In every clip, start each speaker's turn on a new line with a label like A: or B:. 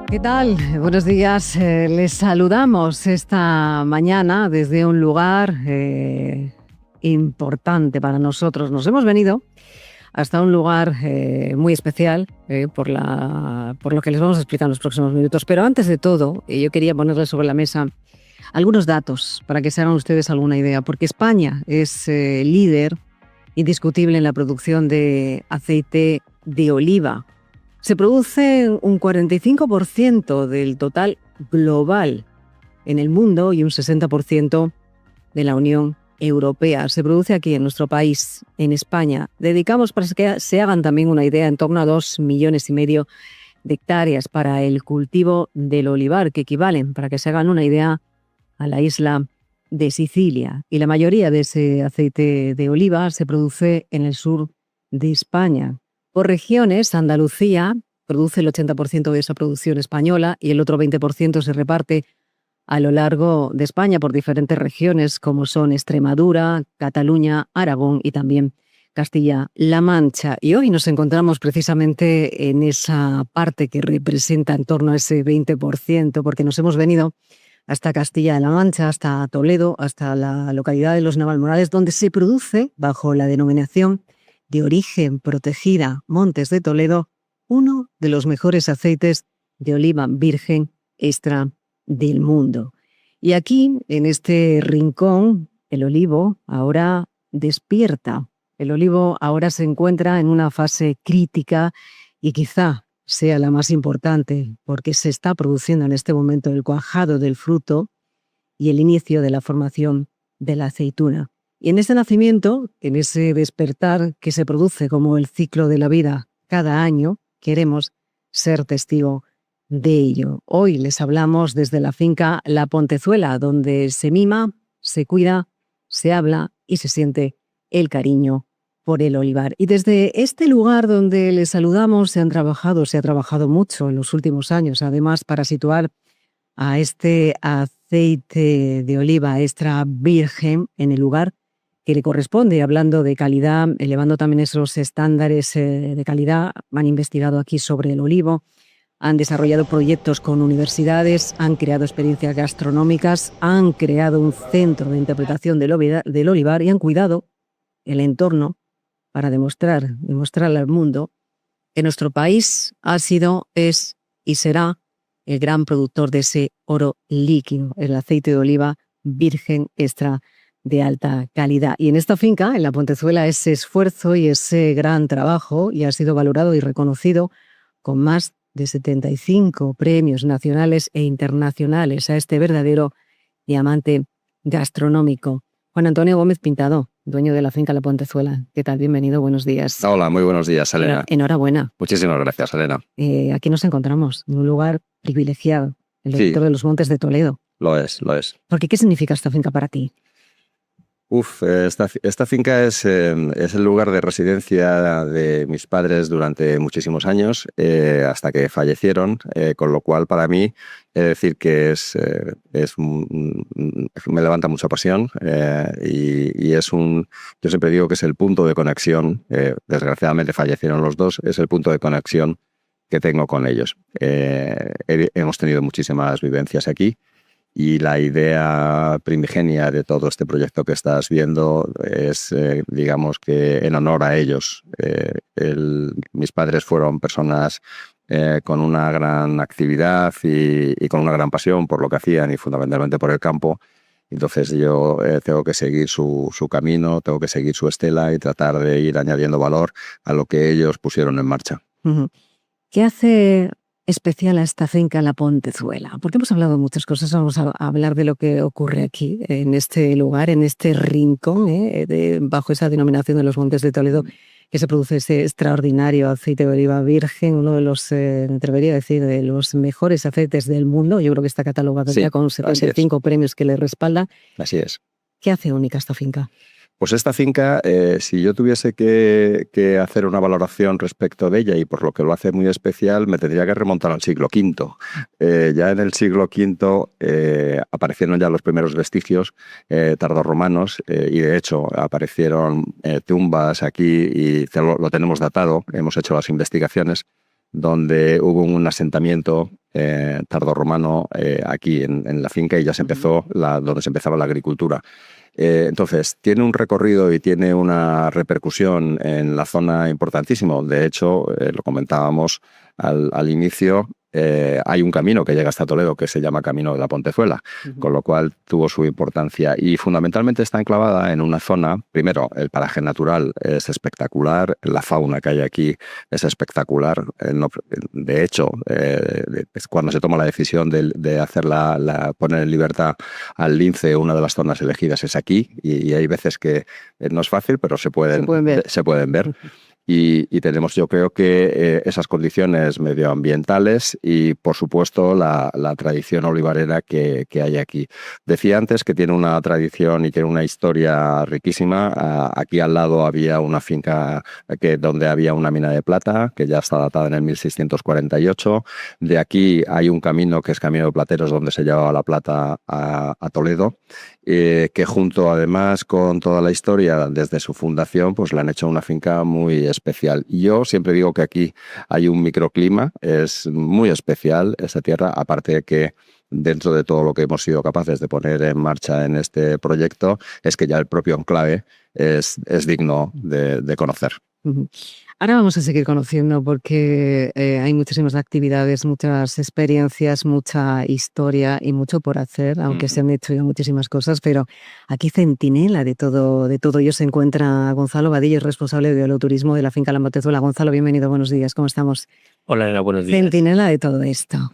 A: ¿Qué tal? Buenos días. Les saludamos esta mañana desde un lugar importante para nosotros. Nos hemos venido hasta un lugar muy especial por lo que les vamos a explicar en los próximos minutos. Pero antes de todo, yo quería ponerles sobre la mesa algunos datos para que se hagan ustedes alguna idea, porque España es líder indiscutible en la producción de aceite de oliva. Se produce un 45% del total global en el mundo y un 60% de la Unión Europea. Se produce aquí en nuestro país, en España. Dedicamos, para que se hagan también una idea, en torno a 2,5 millones de hectáreas para el cultivo del olivar, que equivalen, para que se hagan una idea, a la isla de Sicilia. Y la mayoría de ese aceite de oliva se produce en el sur de España. Por regiones, Andalucía produce el 80% de esa producción española y el otro 20% se reparte a lo largo de España por diferentes regiones como son Extremadura, Cataluña, Aragón y también Castilla-La Mancha. Y hoy nos encontramos precisamente en esa parte que representa en torno a ese 20%, porque nos hemos venido hasta Castilla-La Mancha, hasta Toledo, hasta la localidad de Los Navalmoral, donde se produce, bajo la denominación de origen protegida Montes de Toledo, uno de los mejores aceites de oliva virgen extra del mundo. Y aquí, en este rincón, el olivo ahora despierta. El olivo ahora se encuentra en una fase crítica y quizá sea la más importante, porque se está produciendo en este momento el cuajado del fruto y el inicio de la formación de la aceituna. Y en ese nacimiento, en ese despertar que se produce como el ciclo de la vida cada año, queremos ser testigo de ello. Hoy les hablamos desde la finca La Pontezuela, donde se mima, se cuida, se habla y se siente el cariño por el olivar. Y desde este lugar donde les saludamos se ha trabajado mucho en los últimos años, además para situar a este aceite de oliva extra virgen en el lugar que le corresponde, hablando de calidad, elevando también esos estándares de calidad. Han investigado aquí sobre el olivo, han desarrollado proyectos con universidades, han creado experiencias gastronómicas, han creado un centro de interpretación del olivar y han cuidado el entorno para demostrarle al mundo que nuestro país ha sido, es y será el gran productor de ese oro líquido, el aceite de oliva virgen extra de alta calidad. Y en esta finca, en La Pontezuela, ese esfuerzo y ese gran trabajo y ha sido valorado y reconocido con más de 75 premios nacionales e internacionales a este verdadero diamante gastronómico. Juan Antonio Gómez Pintado, dueño de la finca La Pontezuela. ¿Qué tal? Bienvenido, buenos días.
B: Hola, muy buenos días, Elena.
A: Enhorabuena.
B: Muchísimas gracias, Elena.
A: Aquí nos encontramos, en un lugar privilegiado, el sector de los Montes de Toledo.
B: Lo es.
A: ¿Por qué? ¿Qué significa esta finca para ti?
B: Esta finca es el lugar de residencia de mis padres durante muchísimos años, hasta que fallecieron, con lo cual para mí he de decir que me levanta mucha pasión y yo siempre digo que es el punto de conexión. Desgraciadamente fallecieron los dos, es el punto de conexión que tengo con ellos. Hemos tenido muchísimas vivencias aquí. Y la idea primigenia de todo este proyecto que estás viendo es, digamos que en honor a ellos. Mis padres fueron personas con una gran actividad y con una gran pasión por lo que hacían y fundamentalmente por el campo. Entonces yo tengo que seguir su camino, tengo que seguir su estela y tratar de ir añadiendo valor a lo que ellos pusieron en marcha.
A: ¿Qué hace especial a esta finca La Pontezuela? Porque hemos hablado de muchas cosas, vamos a hablar de lo que ocurre aquí, en este lugar, en este rincón, bajo esa denominación de los Montes de Toledo, que se produce ese extraordinario aceite de oliva virgen, uno de los, me atrevería a decir, de los mejores aceites del mundo. Yo creo que está catalogado ya con 75 premios que le respaldan.
B: Así es.
A: ¿Qué hace única esta finca?
B: Pues esta finca, si yo tuviese que hacer una valoración respecto de ella y por lo que lo hace muy especial, me tendría que remontar al siglo V. Ya en el siglo V aparecieron ya los primeros vestigios tardorromanos y de hecho aparecieron tumbas aquí y lo tenemos datado, hemos hecho las investigaciones, donde hubo un asentamiento tardorromano aquí en la finca y ya se empezó donde se empezaba la agricultura. Entonces, tiene un recorrido y tiene una repercusión en la zona importantísimo. De hecho, lo comentábamos al inicio, hay un camino que llega hasta Toledo que se llama Camino de la Pontezuela, con lo cual tuvo su importancia y fundamentalmente está enclavada en una zona. Primero, el paraje natural es espectacular, la fauna que hay aquí es espectacular. De hecho, cuando se toma la decisión de hacer poner en libertad al lince, una de las zonas elegidas es aquí y hay veces que no es fácil, pero se pueden ver. Y tenemos, yo creo que esas condiciones medioambientales y, por supuesto, la tradición olivarera que hay aquí. Decía antes que tiene una tradición y tiene una historia riquísima. Aquí al lado había una finca donde había una mina de plata, que ya está datada en el 1648. De aquí hay un camino que es Camino de Plateros, donde se llevaba la plata a Toledo, que junto, además, con toda la historia desde su fundación, pues le han hecho una finca muy especial. Yo siempre digo que aquí hay un microclima, es muy especial esta tierra, aparte de que dentro de todo lo que hemos sido capaces de poner en marcha en este proyecto, es que ya el propio enclave es digno de conocer.
A: Ahora vamos a seguir conociendo porque hay muchísimas actividades, muchas experiencias, mucha historia y mucho por hacer, aunque se han hecho ya muchísimas cosas, pero aquí centinela de todo ello se encuentra Gonzalo Vadillo, responsable de Oloturismo de la finca La Pontezuela. Gonzalo, bienvenido, buenos días, ¿cómo estamos?
C: Hola, Elena, buenos días.
A: Centinela de todo esto.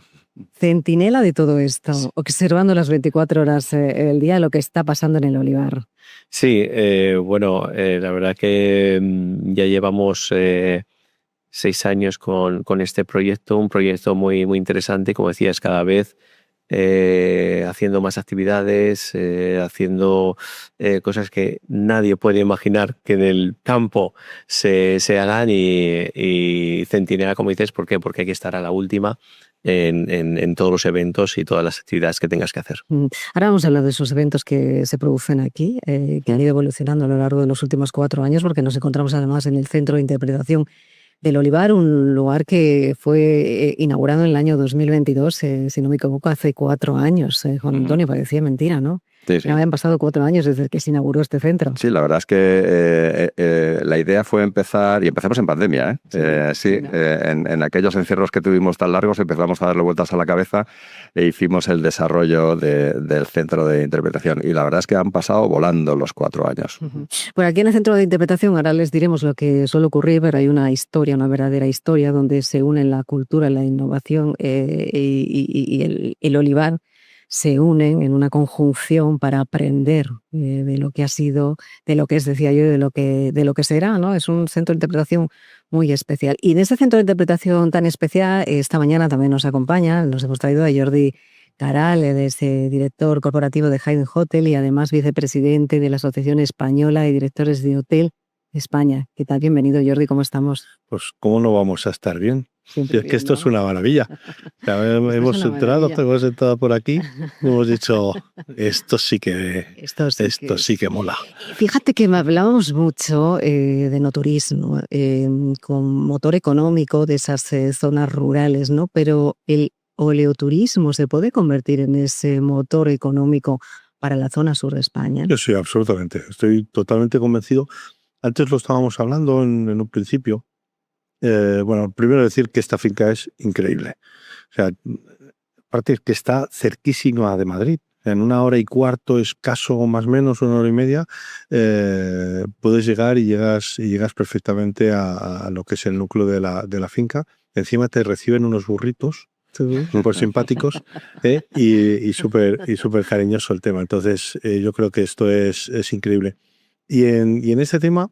A: Centinela de todo esto, sí. Observando las 24 horas del día lo que está pasando en el olivar.
C: Sí, bueno, la verdad que ya llevamos 6 años con este proyecto, un proyecto muy, muy interesante, como decías, cada vez haciendo más actividades, haciendo cosas que nadie puede imaginar que en el campo se hagan y centinela, como dices, ¿por qué? Porque hay que estar a la última en todos los eventos y todas las actividades que tengas que hacer.
A: Ahora vamos a hablar de esos eventos que se producen aquí, que han ido evolucionando a lo largo de los últimos 4 años, porque nos encontramos además en el Centro de Interpretación del Olivar, un lugar que fue inaugurado en el año 2022, si no me equivoco, hace 4 años. Juan Antonio, parecía mentira, ¿no?
B: Sí, sí.
A: Ya habían pasado 4 años desde que se inauguró este centro.
B: Sí, la verdad es que la idea fue empezar, y empezamos en pandemia, en aquellos encierros que tuvimos tan largos empezamos a darle vueltas a la cabeza e hicimos el desarrollo del Centro de Interpretación. Y la verdad es que han pasado volando los 4 años.
A: Pues aquí en el Centro de Interpretación ahora les diremos lo que suele ocurrir, pero hay una historia, una verdadera historia, donde se unen la cultura, la innovación y el olivar. Se unen en una conjunción para aprender de lo que ha sido, de lo que es, decía yo, de lo que será, ¿no? Es un centro de interpretación muy especial. Y en ese centro de interpretación tan especial, esta mañana también nos acompaña, nos hemos traído a Jordi Caral, es director corporativo de Hayden Hotel y además vicepresidente de la Asociación Española de Directores de Hotel España. ¿Qué tal? Bienvenido, Jordi, ¿cómo estamos?
D: Pues ¿cómo no vamos a estar bien?
A: Siempre
D: es que
A: bien,
D: esto
A: ¿no?
D: es una maravilla. Hemos entrado por aquí y hemos dicho, esto sí que mola.
A: Fíjate que hablábamos mucho de no turismo, con motor económico de esas zonas rurales, ¿no? Pero el oleoturismo se puede convertir en ese motor económico para la zona sur de España.
D: Yo sí, absolutamente. Estoy totalmente convencido. Antes lo estábamos hablando en un principio. Bueno, primero decir que esta finca es increíble. O sea, aparte que está cerquísima de Madrid. En 1 hora y cuarto, escaso más o menos, 1 hora y media, puedes llegar y llegas perfectamente a lo que es el núcleo de la finca. Encima te reciben unos burritos súper simpáticos y súper cariñoso el tema. Entonces, yo creo que esto es increíble. Y en este tema,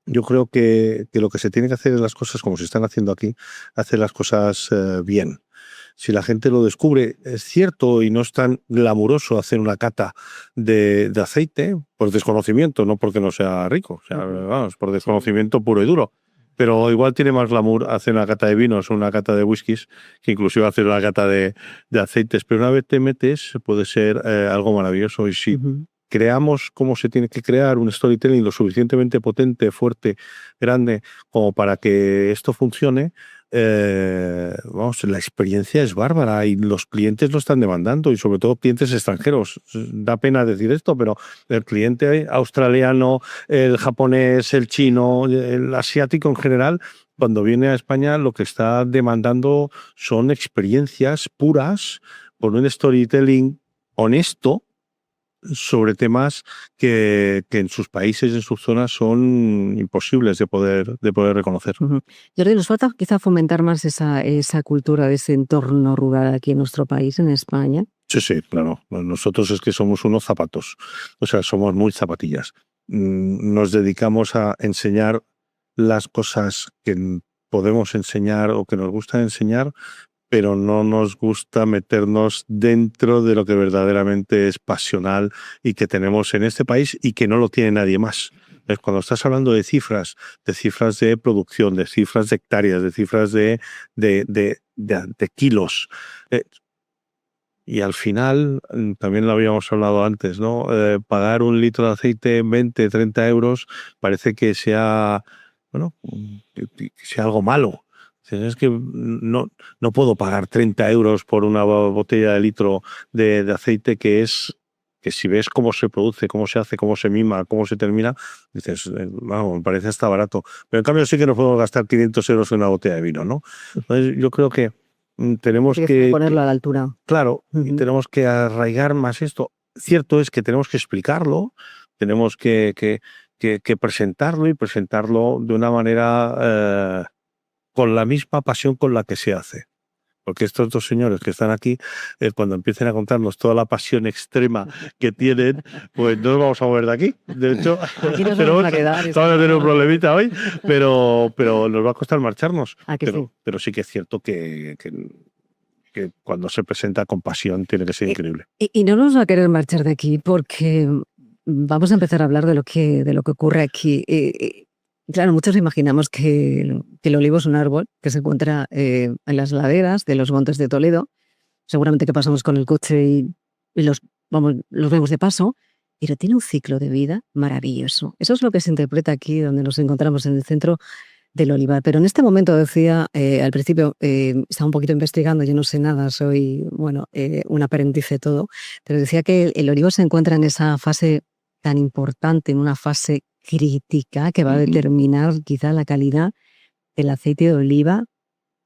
D: yo creo que lo que se tiene que hacer es las cosas como se están haciendo aquí, hacer las cosas bien. Si la gente lo descubre, es cierto, y no es tan glamuroso hacer una cata de aceite, por desconocimiento, no porque no sea rico, o sea, vamos, por desconocimiento puro y duro. Pero igual tiene más glamour hacer una cata de vinos o una cata de whiskies que inclusive hacer una cata de aceites. Pero una vez te metes, puede ser algo maravilloso. Y si creamos cómo se tiene que crear un storytelling lo suficientemente potente, fuerte, grande, como para que esto funcione, vamos, la experiencia es bárbara y los clientes lo están demandando, y sobre todo clientes extranjeros. Da pena decir esto, pero el cliente australiano, el japonés, el chino, el asiático en general, cuando viene a España lo que está demandando son experiencias puras con un storytelling honesto sobre temas que en sus países, en sus zonas, son imposibles de poder reconocer.
A: Jordi, nos falta quizá fomentar más esa cultura de ese entorno rural aquí en nuestro país, en España.
D: Sí, claro. Nosotros es que somos unos zapatos, o sea, somos muy zapatillas. Nos dedicamos a enseñar las cosas que podemos enseñar o que nos gusta enseñar, pero no nos gusta meternos dentro de lo que verdaderamente es pasional y que tenemos en este país y que no lo tiene nadie más. Cuando estás hablando de cifras de producción, de cifras de hectáreas, de cifras de kilos, y al final, también lo habíamos hablado antes, ¿no? Pagar un litro de aceite 20, 30 euros parece que sea, bueno, que sea algo malo. Es que no puedo pagar 30 euros por una botella de litro de aceite que si ves cómo se produce, cómo se hace, cómo se mima, cómo se termina, dices, vamos, me parece hasta barato. Pero en cambio sí que nos podemos gastar 500 euros en una botella de vino, ¿no? Entonces yo creo que tenemos que
A: ponerlo a la altura.
D: Claro, y tenemos que arraigar más esto. Cierto es que tenemos que explicarlo, tenemos que presentarlo y presentarlo de una manera con la misma pasión con la que se hace. Porque estos dos señores que están aquí, cuando empiecen a contarnos toda la pasión extrema que tienen, pues no nos vamos a mover de aquí. De hecho,
A: aquí nos vamos a quedar.
D: Vamos a tener un problemita hoy, pero nos va a costar marcharnos. Pero sí que es cierto que cuando se presenta con pasión tiene que ser increíble.
A: Y no nos va a querer marchar de aquí porque vamos a empezar a hablar de lo que ocurre aquí. Claro, muchos imaginamos que el olivo es un árbol que se encuentra en las laderas de los montes de Toledo. Seguramente que pasamos con el coche y los vemos de paso, pero tiene un ciclo de vida maravilloso. Eso es lo que se interpreta aquí, donde nos encontramos en el centro del olivar. Pero en este momento, decía al principio, estaba un poquito investigando, yo no sé nada, soy un aprendiz de todo, pero decía que el olivo se encuentra en esa fase tan importante, en una fase crítica que va a determinar quizá la calidad del aceite de oliva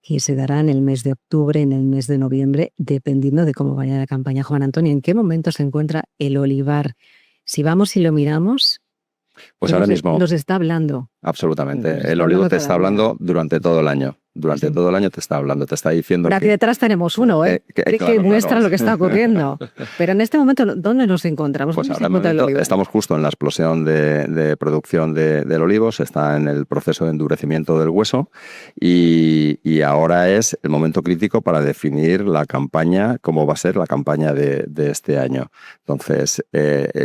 A: que se dará en el mes de octubre, en el mes de noviembre, dependiendo de cómo vaya la campaña. Juan Antonio, ¿en qué momento se encuentra el olivar? Si vamos y lo miramos,
B: pues ahora mismo
A: nos está hablando.
B: Absolutamente. El olivo te está hablando durante todo el año. Durante todo el año te está hablando, te está diciendo.
A: Aquí detrás tenemos uno, que muestra lo que está ocurriendo. Pero en este momento, ¿dónde nos encontramos?
B: Pues ahora estamos justo en la explosión de producción del olivo, se está en el proceso de endurecimiento del hueso y ahora es el momento crítico para definir la campaña, cómo va a ser la campaña de este año. Entonces,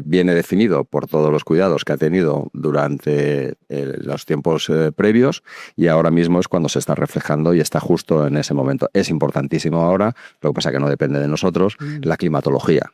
B: viene definido por todos los cuidados que ha tenido durante los tiempos previos y ahora mismo es cuando se está reflejando y está justo en ese momento. Es importantísimo ahora, lo que pasa que no depende de nosotros, la climatología.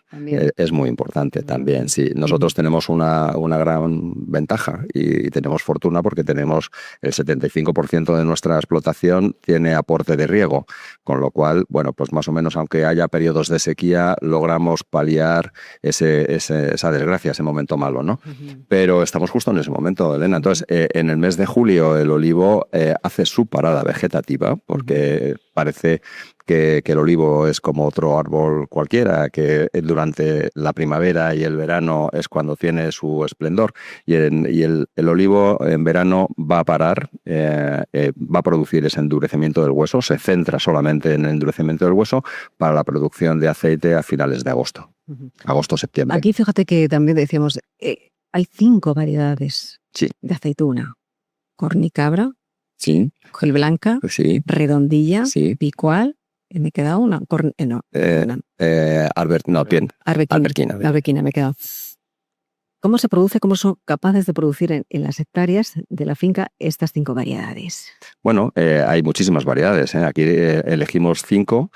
B: Es muy importante también. Sí, nosotros tenemos una gran ventaja y tenemos fortuna porque tenemos el 75% de nuestra explotación tiene aporte de riego, con lo cual, bueno, pues más o menos, aunque haya periodos de sequía, logramos paliar esa desgracia, ese momento malo, ¿no? Pero estamos justo en ese momento, Elena. Entonces, en el mes de julio el olivo hace su parada vegetativa porque parece que el olivo es como otro árbol cualquiera, que durante la primavera y el verano es cuando tiene su esplendor y el olivo en verano va a parar, va a producir ese endurecimiento del hueso, se centra solamente en el endurecimiento del hueso para la producción de aceite a finales de agosto, agosto-septiembre.
A: Aquí fíjate que también decíamos, hay 5 variedades de aceituna. Cornicabra, Col Blanca, Redondilla, Picual, me he quedado una. Arbequina me he quedado. ¿Cómo se produce, cómo son capaces de producir en las hectáreas de la finca estas 5 variedades?
B: Bueno, hay muchísimas variedades. Aquí elegimos 5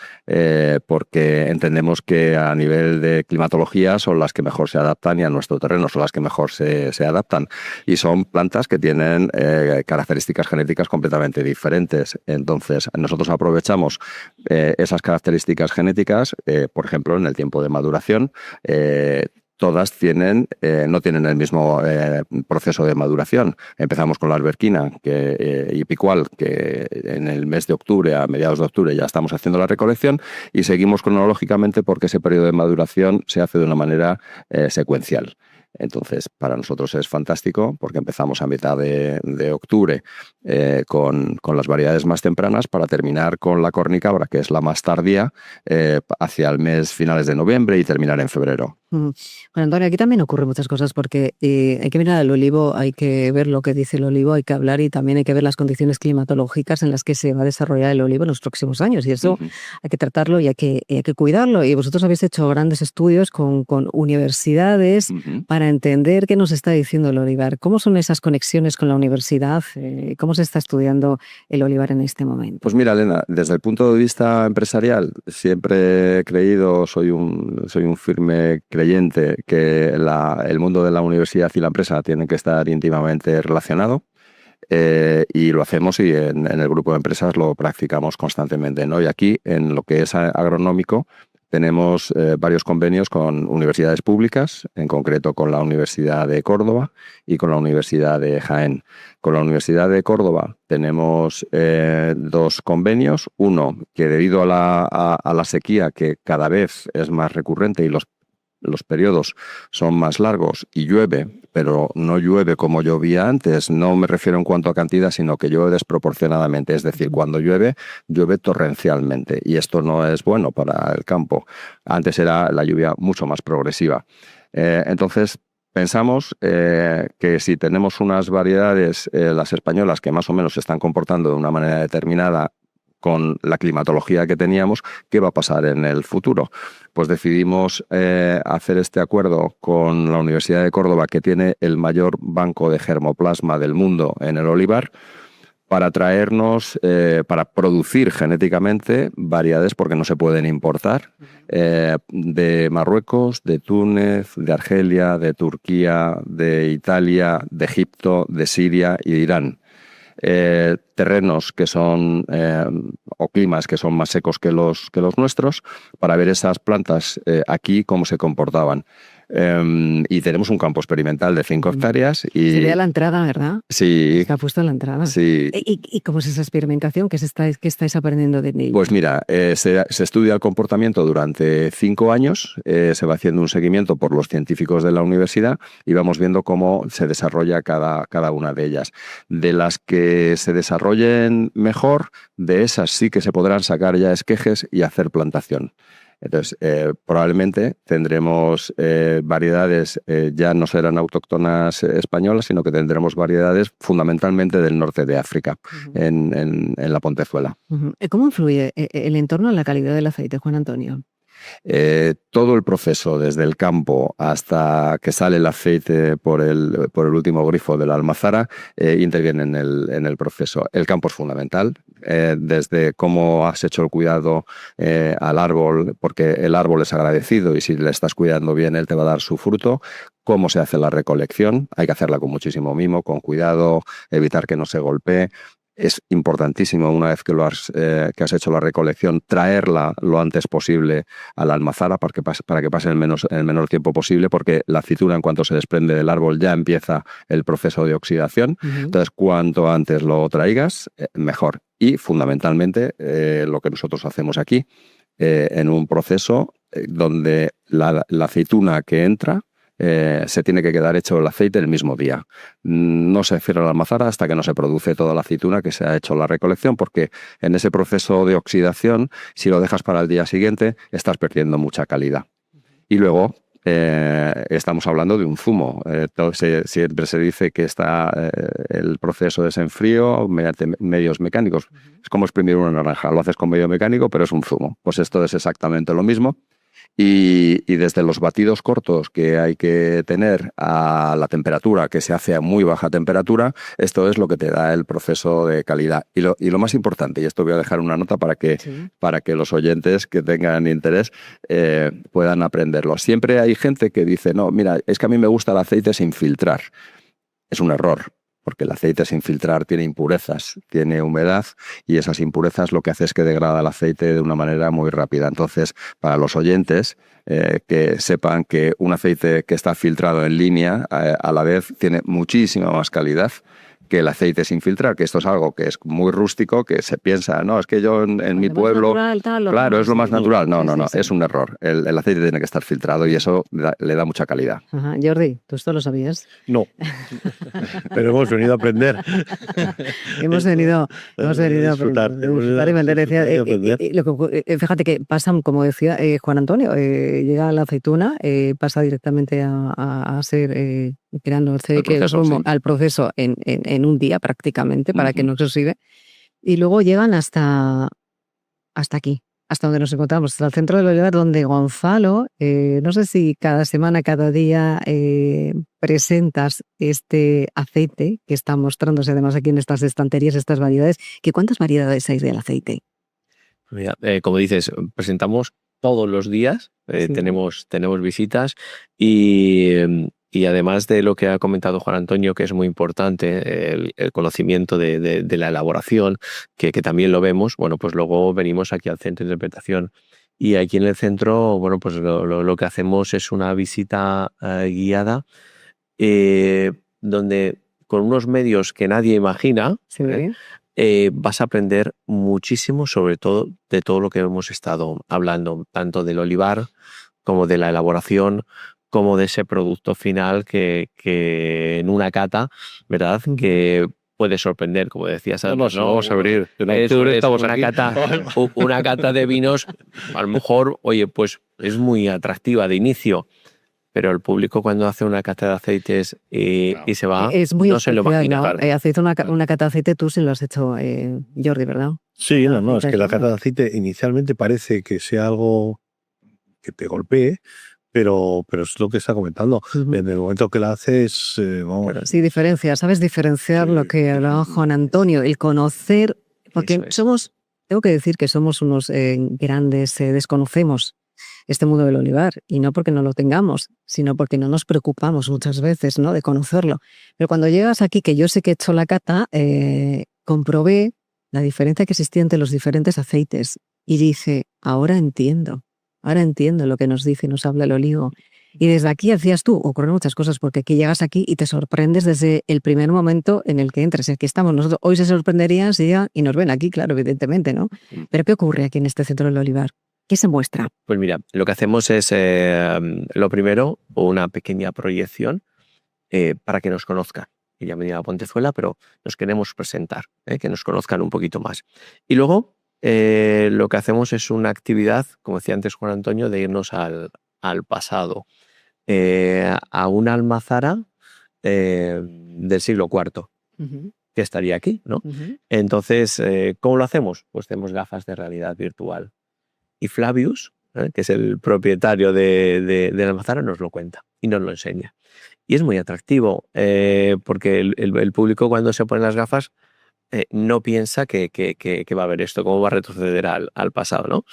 B: porque entendemos que a nivel de climatología son las que mejor se adaptan y a nuestro terreno son las que mejor se adaptan. Y son plantas que tienen características genéticas completamente diferentes. Entonces, nosotros aprovechamos esas características genéticas, por ejemplo, en el tiempo de maduración. Todas no tienen el mismo proceso de maduración. Empezamos con la alberquina y picual, que en el mes de octubre, a mediados de octubre, ya estamos haciendo la recolección, y seguimos cronológicamente porque ese periodo de maduración se hace de una manera secuencial. Entonces, para nosotros es fantástico porque empezamos a mitad de octubre con las variedades más tempranas para terminar con la cornicabra, que es la más tardía, hacia el mes finales de noviembre y terminar en febrero.
A: Bueno, Antonio, aquí también ocurren muchas cosas porque hay que mirar el olivo, hay que ver lo que dice el olivo, hay que hablar y también hay que ver las condiciones climatológicas en las que se va a desarrollar el olivo en los próximos años, y eso hay que tratarlo y hay que cuidarlo. Y vosotros habéis hecho grandes estudios con universidades para entender qué nos está diciendo el olivar. ¿Cómo son esas conexiones con la universidad? ¿Cómo se está estudiando el olivar en este momento?
B: Pues mira, Elena, desde el punto de vista empresarial, siempre he creído, soy un firme creyente que el mundo de la universidad y la empresa tienen que estar íntimamente relacionados. Y lo hacemos, y en el grupo de empresas lo practicamos constantemente, ¿no? Y aquí, en lo que es agronómico, tenemos varios convenios con universidades públicas, en concreto con la Universidad de Córdoba y con la Universidad de Jaén. Con la Universidad de Córdoba tenemos 2 convenios. Uno, que debido a la sequía, que cada vez es más recurrente y los periodos son más largos y llueve, pero no llueve como llovía antes. No me refiero en cuanto a cantidad, sino que llueve desproporcionadamente. Es decir, cuando llueve torrencialmente, y esto no es bueno para el campo. Antes era la lluvia mucho más progresiva. Entonces, pensamos que si tenemos unas variedades, las españolas, que más o menos se están comportando de una manera determinada con la climatología que teníamos, ¿qué va a pasar en el futuro? Pues decidimos hacer este acuerdo con la Universidad de Córdoba, que tiene el mayor banco de germoplasma del mundo en el olivar, para traernos, para producir genéticamente variedades, porque no se pueden importar, de Marruecos, de Túnez, de Argelia, de Turquía, de Italia, de Egipto, de Siria y de Irán. Terrenos que son o climas que son más secos que los nuestros, para ver esas plantas aquí cómo se comportaban. Y tenemos un campo experimental de 5 hectáreas. Y
A: sería la entrada, ¿verdad?
B: Sí.
A: Está puesto en la entrada.
B: Sí.
A: ¿Y cómo es esa experimentación? ¿Qué estáis aprendiendo de ello?
B: Pues mira, se estudia el comportamiento durante 5 años, se va haciendo un seguimiento por los científicos de la universidad y vamos viendo cómo se desarrolla cada una de ellas. De las que se desarrollen mejor, de esas sí que se podrán sacar ya esquejes y hacer plantación. Entonces, probablemente tendremos variedades, ya no serán autóctonas españolas, sino que tendremos variedades fundamentalmente del norte de África, en la Pontezuela.
A: ¿Cómo influye el entorno en la calidad del aceite, Juan Antonio?
B: Todo el proceso, desde el campo hasta que sale el aceite por el último grifo de la almazara, interviene en el proceso. El campo es fundamental, desde cómo has hecho el cuidado al árbol, porque el árbol es agradecido y si le estás cuidando bien, él te va a dar su fruto. Cómo se hace la recolección, hay que hacerla con muchísimo mimo, con cuidado, evitar que no se golpee. Es importantísimo, una vez que has hecho la recolección, traerla lo antes posible a la almazara para que pase el menor tiempo posible, porque la aceituna, en cuanto se desprende del árbol, ya empieza el proceso de oxidación. Entonces, cuanto antes lo traigas, mejor. Y fundamentalmente, lo que nosotros hacemos aquí, en un proceso donde la aceituna que entra, se tiene que quedar hecho el aceite el mismo día. No se cierra la almazara hasta que no se produce toda la aceituna que se ha hecho la recolección, porque en ese proceso de oxidación, si lo dejas para el día siguiente, estás perdiendo mucha calidad. Y luego estamos hablando de un zumo. Siempre se dice que está el proceso de desenfrío mediante medios mecánicos. Es como exprimir una naranja. Lo haces con medio mecánico, pero es un zumo. Pues esto es exactamente lo mismo. Y desde los batidos cortos que hay que tener a la temperatura que se hace a muy baja temperatura, esto es lo que te da el proceso de calidad. Y lo más importante, y esto voy a dejar una nota para que los oyentes que tengan interés puedan aprenderlo. Siempre hay gente que dice, no, mira, es que a mí me gusta el aceite sin filtrar. Es un error. Porque el aceite sin filtrar tiene impurezas, tiene humedad y esas impurezas lo que hace es que degrada el aceite de una manera muy rápida. Entonces, para los oyentes, que sepan que un aceite que está filtrado en línea a la vez tiene muchísima más calidad que el aceite sin filtrar, que esto es algo que es muy rústico, que se piensa, no, es que yo en mi pueblo...
A: Natural,
B: claro, es lo más natural. No,
A: sí.
B: Es un error. El aceite tiene que estar filtrado y eso le da mucha calidad.
A: Ajá. Jordi, ¿tú esto lo sabías?
D: No, pero hemos venido a aprender.
A: hemos venido a
D: disfrutar
A: y aprender. Fíjate que pasa, como decía Juan Antonio, llega la aceituna, pasa directamente a ser... creando al proceso en un día prácticamente para que no se oxide, y luego llegan hasta aquí, hasta donde nos encontramos, hasta el centro del olivar, donde Gonzalo, no sé si cada semana, cada día presentas este aceite que está mostrándose además aquí en estas estanterías, estas variedades. ¿Cuántas variedades hay del aceite?
C: Mira, como dices, presentamos todos los días,
A: Sí.
C: tenemos visitas y además de lo que ha comentado Juan Antonio, que es muy importante, el conocimiento de la elaboración, que también lo vemos, bueno, pues luego venimos aquí al centro de interpretación. Y aquí en el centro, bueno, pues lo que hacemos es una visita guiada, donde con unos medios que nadie imagina,
A: Sí.
C: vas a aprender muchísimo sobre todo de todo lo que hemos estado hablando, tanto del olivar como de la elaboración, como de ese producto final que en una cata, ¿verdad? Que puede sorprender, como decías antes, ¿no?
D: Vamos a abrir.
C: Una cata de vinos, a lo mejor, oye, pues es muy atractiva de inicio, pero el público cuando hace una cata de aceites y se va,
A: es muy
C: no se lo imagina.
A: ¿no? Una cata de aceite, tú sí lo has hecho, Jordi, ¿verdad?
D: Sí, no, es que la cata de aceite inicialmente parece que sea algo que te golpee, pero es lo que está comentando.
A: Uh-huh.
D: En el momento que la haces, vamos...
A: Sí, sabes diferenciar lo que hablaba Juan Antonio, el conocer, porque tengo que decir que somos unos grandes, desconocemos este mundo del olivar, y no porque no lo tengamos, sino porque no nos preocupamos muchas veces, ¿no?, de conocerlo. Pero cuando llegas aquí, que yo sé que he hecho la cata, comprobé la diferencia que existía entre los diferentes aceites y dije, ahora entiendo lo que nos dice y nos habla el olivo. Y desde aquí hacías tú, ocurren muchas cosas, porque aquí llegas aquí y te sorprendes desde el primer momento en el que entras. Aquí estamos nosotros, hoy se sorprenderían si llegan y nos ven aquí, claro, evidentemente, ¿no? Pero ¿qué ocurre aquí en este centro del olivar? ¿Qué se muestra?
C: Pues mira, lo que hacemos es, lo primero, una pequeña proyección para que nos conozcan. Y ya me diga Pontezuela, pero nos queremos presentar, que nos conozcan un poquito más. Y luego lo que hacemos es una actividad, como decía antes Juan Antonio, de irnos al pasado, a una almazara del siglo IV, que estaría aquí, ¿no? Entonces, ¿cómo lo hacemos? Pues tenemos gafas de realidad virtual. Y Flavius, que es el propietario de la almazara, nos lo cuenta y nos lo enseña. Y es muy atractivo, porque el público cuando se pone las gafas no piensa que va a haber esto, cómo va a retroceder al pasado, ¿no?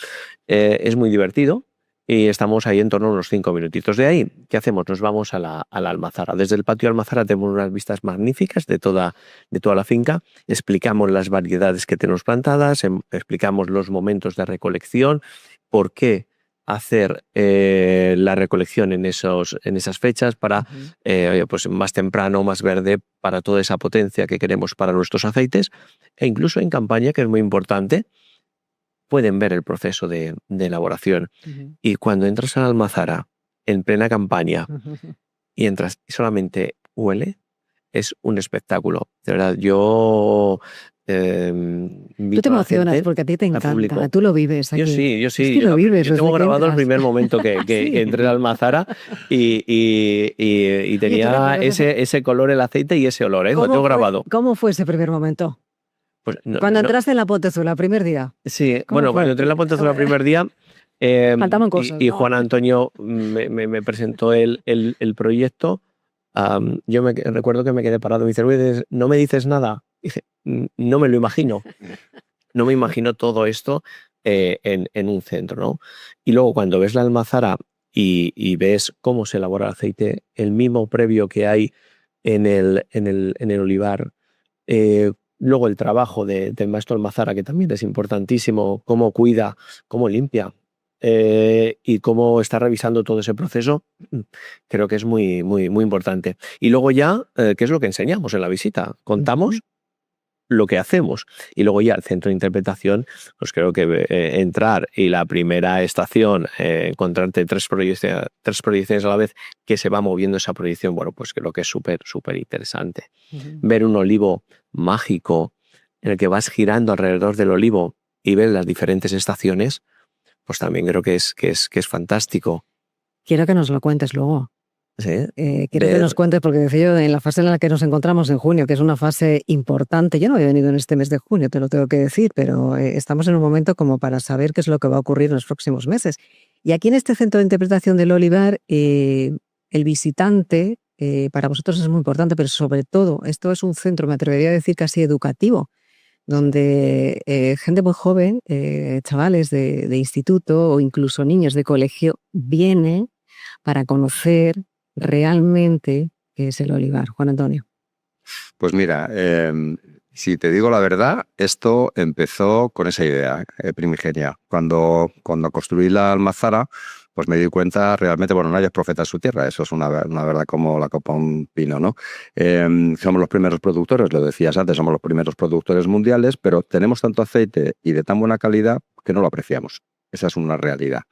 C: Es muy divertido y estamos ahí en torno a unos 5 minutitos. De ahí, ¿qué hacemos? Nos vamos a la almazara. Desde el patio de almazara tenemos unas vistas magníficas de toda la finca. Explicamos las variedades que tenemos plantadas, explicamos los momentos de recolección, por qué hacer la recolección en esas fechas para pues más temprano, más verde, para toda esa potencia que queremos para nuestros aceites, e incluso en campaña, que es muy importante, pueden ver el proceso de elaboración. Y cuando entras a la almazara en plena campaña y entras y solamente huele, es un espectáculo. De verdad, yo...
A: Tú te emocionas porque a ti te encanta, tú lo vives aquí.
C: Yo sí.
A: Es que lo vives.
C: Yo tengo grabado el primer momento que
A: Sí.
C: entré a la almazara y tenía ese color el aceite y ese olor, lo tengo grabado.
A: ¿Cómo fue ese primer momento?
C: Pues
A: Cuando entraste en la Pontezuela, el primer día.
C: Sí,
A: ¿Cómo fue?
C: cuando entré en la Pontezuela el primer día,
A: Faltaban cosas,
C: y
A: ¿no?
C: Juan Antonio me presentó el proyecto. Yo recuerdo que me quedé parado. Me dice, "Oye, ¿no me dices nada?" Dice, no me lo imagino. No me imagino todo esto en un centro, ¿no? Y luego cuando ves la almazara y ves cómo se elabora el aceite, el mimo previo que hay en el olivar, luego el trabajo del maestro almazara, que también es importantísimo, cómo cuida, cómo limpia y cómo está revisando todo ese proceso, creo que es muy, muy, muy importante. Y luego ya, ¿qué es lo que enseñamos en la visita? Contamos lo que hacemos. Y luego ya el centro de interpretación, pues creo que entrar y la primera estación, encontrarte tres proyecciones a la vez, que se va moviendo esa proyección, bueno, pues creo que es súper, súper interesante. Ver un olivo mágico en el que vas girando alrededor del olivo y ves las diferentes estaciones, pues también creo que es fantástico.
A: Quiero que nos lo cuentes luego.
C: ¿Sí?
A: Quiero que nos cuentes, porque decía yo, en la fase en la que nos encontramos en junio, que es una fase importante, yo no había venido en este mes de junio, te lo tengo que decir, pero estamos en un momento como para saber qué es lo que va a ocurrir en los próximos meses. Y aquí en este centro de interpretación del olivar, el visitante para vosotros es muy importante, pero sobre todo, esto es un centro, me atrevería a decir casi educativo, donde gente muy joven, chavales de instituto o incluso niños de colegio, vienen para conocer realmente qué es el olivar. Juan Antonio.
B: Pues mira, si te digo la verdad, esto empezó con esa idea primigenia. Cuando construí la almazara, pues me di cuenta realmente, bueno, nadie es profeta en su tierra, eso es una verdad como la copa a un pino, ¿no? Somos los primeros productores, lo decías antes, somos los primeros productores mundiales, pero tenemos tanto aceite y de tan buena calidad que no lo apreciamos. Esa es una realidad.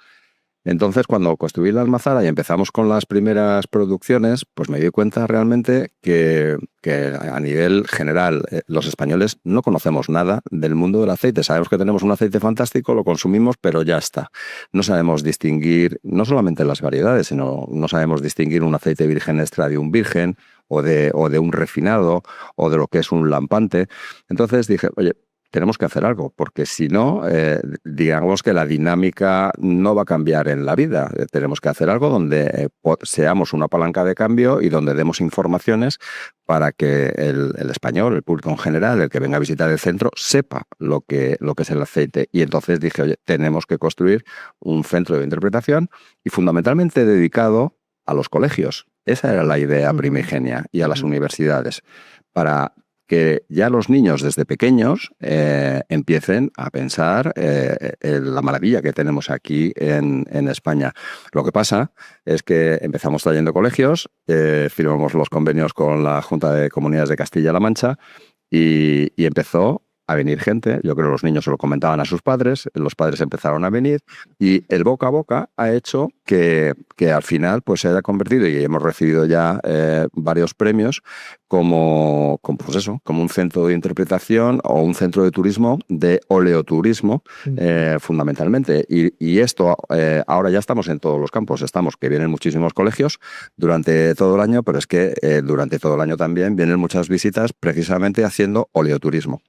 B: Entonces, cuando construí la almazara y empezamos con las primeras producciones, pues me di cuenta realmente que a nivel general los españoles no conocemos nada del mundo del aceite. Sabemos que tenemos un aceite fantástico, lo consumimos, pero ya está. No sabemos distinguir no solamente las variedades, sino no sabemos distinguir un aceite virgen extra de un virgen o de un refinado o de lo que es un lampante. Entonces dije, oye, tenemos que hacer algo, porque si no, digamos que la dinámica no va a cambiar en la vida. Tenemos que hacer algo donde seamos una palanca de cambio y donde demos informaciones para que el español, el público en general, el que venga a visitar el centro, sepa lo que es el aceite. Y entonces dije, oye, tenemos que construir un centro de interpretación y fundamentalmente dedicado a los colegios. Esa era la idea primigenia y a las universidades, para que ya los niños desde pequeños empiecen a pensar en la maravilla que tenemos aquí en España. Lo que pasa es que empezamos trayendo colegios, firmamos los convenios con la Junta de Comunidades de Castilla-La Mancha y empezó a venir gente. Yo creo que los niños se lo comentaban a sus padres, los padres empezaron a venir y el boca a boca ha hecho que al final pues se haya convertido, y hemos recibido ya varios premios, como un centro de interpretación o un centro de turismo, de oleoturismo, fundamentalmente. Y esto ahora ya estamos en todos los campos, que vienen muchísimos colegios durante todo el año, pero es que durante todo el año también vienen muchas visitas precisamente haciendo oleoturismo.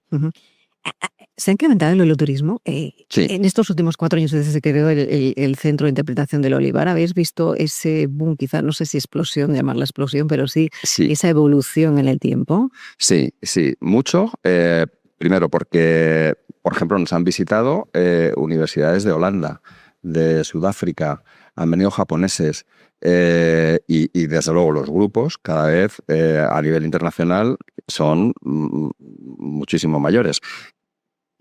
A: ¿Se ha incrementado el oleoturismo?
B: Sí.
A: En estos últimos 4 años desde que se creó el Centro de Interpretación del Olivar, ¿habéis visto ese boom, quizás, no sé si explosión, llamarla explosión, pero sí, esa evolución en el tiempo?
B: Sí, mucho. Primero porque, por ejemplo, nos han visitado universidades de Holanda, de Sudáfrica, han venido japoneses y desde luego los grupos cada vez a nivel internacional son muchísimo mayores.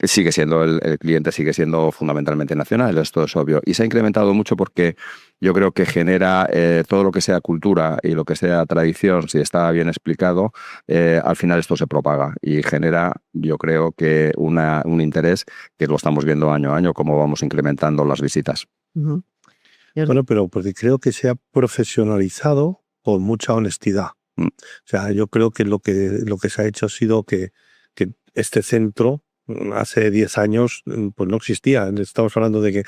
B: Sigue siendo el cliente, sigue siendo fundamentalmente nacional, esto es obvio. Y se ha incrementado mucho porque yo creo que genera todo lo que sea cultura y lo que sea tradición, si está bien explicado, al final esto se propaga y genera, yo creo que un interés que lo estamos viendo año a año, cómo vamos incrementando las visitas.
D: Bueno, pero porque creo que se ha profesionalizado con mucha honestidad. O sea, yo creo que lo que se ha hecho ha sido que este centro hace 10 años pues no existía. Estamos hablando de que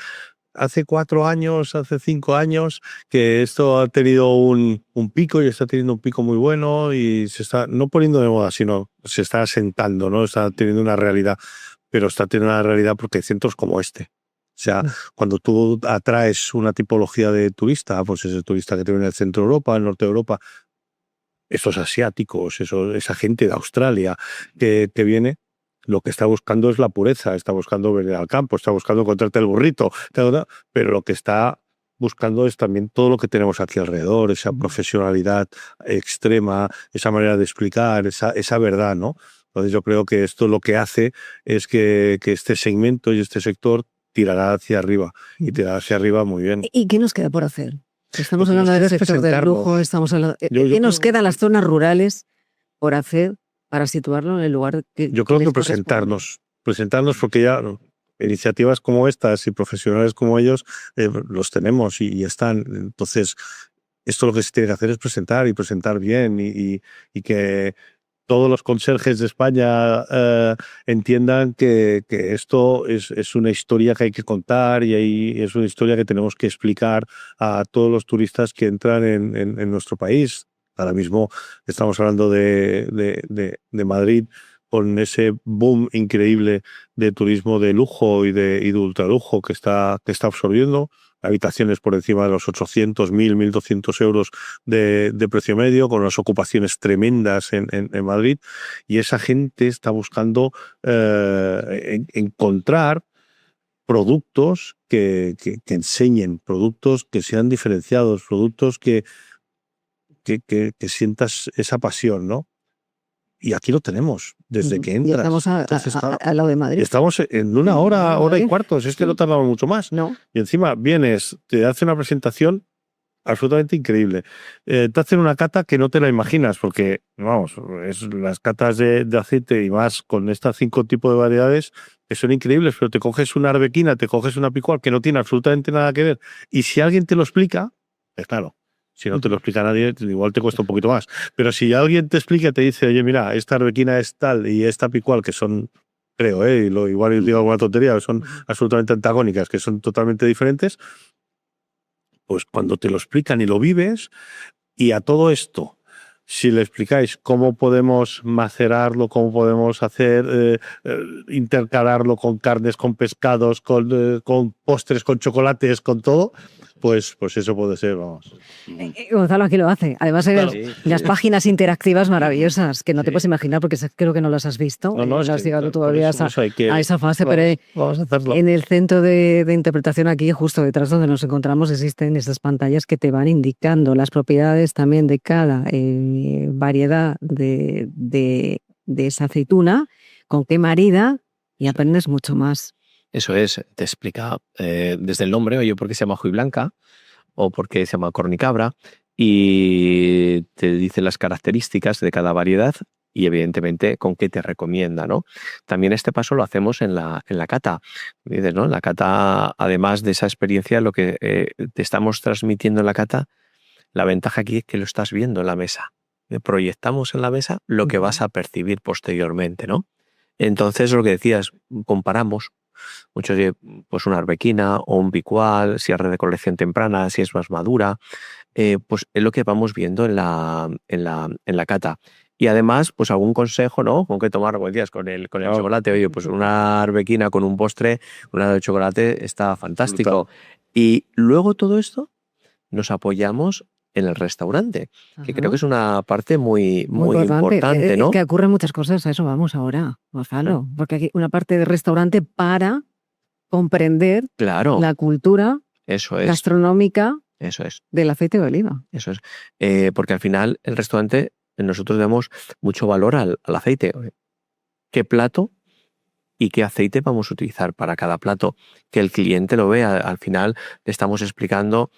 D: hace 4 años, hace 5 años, que esto ha tenido un pico y está teniendo un pico muy bueno y se está no poniendo de moda, sino se está asentando, ¿no? Está teniendo una realidad, pero está teniendo una realidad porque hay centros como este. O sea, cuando tú atraes una tipología de turista, pues ese turista que te viene del centro de Europa, del norte de Europa, esos asiáticos, esa gente de Australia que viene, lo que está buscando es la pureza, está buscando venir al campo, está buscando encontrarte el burrito, pero lo que está buscando es también todo lo que tenemos aquí alrededor, esa profesionalidad extrema, esa manera de explicar, esa verdad, ¿no? Entonces yo creo que esto lo que hace es que este segmento y este sector tirará hacia arriba, y tirará hacia arriba muy bien.
A: ¿Y qué nos queda por hacer? Estamos
D: Lo que nos
A: hablando
D: queda
A: del
D: es
A: sector del
D: presentarnos.
A: lujo, estamos hablando...
D: Yo
A: ¿Qué nos
D: creo-
A: quedan las zonas rurales por hacer para situarlo en el lugar que
D: Yo creo
A: les
D: que
A: corresponde?
D: presentarnos porque ya iniciativas como estas y profesionales como ellos los tenemos y están. Entonces, esto lo que se tiene que hacer es presentar y presentar bien y que todos los conserjes de España entiendan que esto es una historia que hay que contar y es una historia que tenemos que explicar a todos los turistas que entran en nuestro país. Ahora mismo estamos hablando de Madrid con ese boom increíble de turismo de lujo y de ultralujo que está absorbiendo. Habitaciones por encima de los 800, 1.000, 1.200 euros de precio medio, con unas ocupaciones tremendas en Madrid. Y esa gente está buscando encontrar productos que enseñen, productos que sean diferenciados, productos que sientas esa pasión, ¿no? Y aquí lo tenemos, desde que
A: Y
D: entras.
A: estamos
D: Entonces,
A: al lado de Madrid.
D: estamos en una hora, hora y cuarto, si es que no tardamos mucho más.
A: No.
D: Y encima vienes, te hacen una presentación absolutamente increíble. Te hacen una cata que no te la imaginas, porque, vamos, es las catas de aceite y más con estas 5 tipos de variedades que son increíbles, pero te coges una arbequina, te coges una picual que no tiene absolutamente nada que ver. Y si alguien te lo explica, pues claro, si no te lo explica nadie, igual te cuesta un poquito más. Pero si alguien te explica y te dice, oye, mira, esta arbequina es tal y esta picual, que son, creo, igual digo alguna tontería, son absolutamente antagónicas, que son totalmente diferentes, pues cuando te lo explican y lo vives, y a todo esto, si le explicáis cómo podemos macerarlo, cómo podemos hacer, intercalarlo con carnes, con pescados, con postres, con chocolates, con todo, pues eso puede ser, vamos.
A: Gonzalo aquí lo hace. Además hay
D: Claro.
A: las páginas interactivas maravillosas, que no te puedes imaginar porque creo que no las has visto.
D: No,
A: No
D: es
A: has
D: que,
A: llegado
D: por
A: todavía
D: eso hay que-
A: a esa fase,
D: vamos,
A: pero
D: vamos a hacerlo.
A: en el centro de interpretación aquí, justo detrás donde nos encontramos, existen estas pantallas que te van indicando las propiedades también de cada variedad de esa aceituna, con qué marida, y aprendes mucho más.
C: Eso es, te explica desde el nombre, oye, por qué se llama Juy Blanca o por qué se llama Cornicabra, y te dice las características de cada variedad y evidentemente con qué te recomienda, ¿no? También este paso lo hacemos en la cata. Dices, ¿no? En la cata, además de esa experiencia, lo que te estamos transmitiendo en la cata, la ventaja aquí es que lo estás viendo en la mesa. Proyectamos en la mesa lo que vas a percibir posteriormente, ¿no? Entonces, lo que decías, comparamos muchos, pues una arbequina o un picual, si es de colección temprana, si es más madura, pues es lo que vamos viendo en la cata. Y además, pues algún consejo, ¿no? Con qué tomar, como decías, con el
D: Claro.
C: chocolate. Oye, pues una arbequina con un postre, un helado de chocolate está fantástico. Y luego todo esto nos apoyamos en el restaurante, que creo que es una parte muy importante, ¿no?
A: Que ocurren muchas cosas, a eso vamos ahora, Gonzalo. Porque aquí una parte de restaurante para comprender
C: Claro,
A: la cultura
C: eso es.
A: gastronómica
C: Eso es.
A: del aceite de oliva.
C: Eso es. Porque al final el restaurante, nosotros damos mucho valor al aceite. ¿Qué plato y qué aceite vamos a utilizar para cada plato? Que el cliente lo vea. Al final le estamos explicando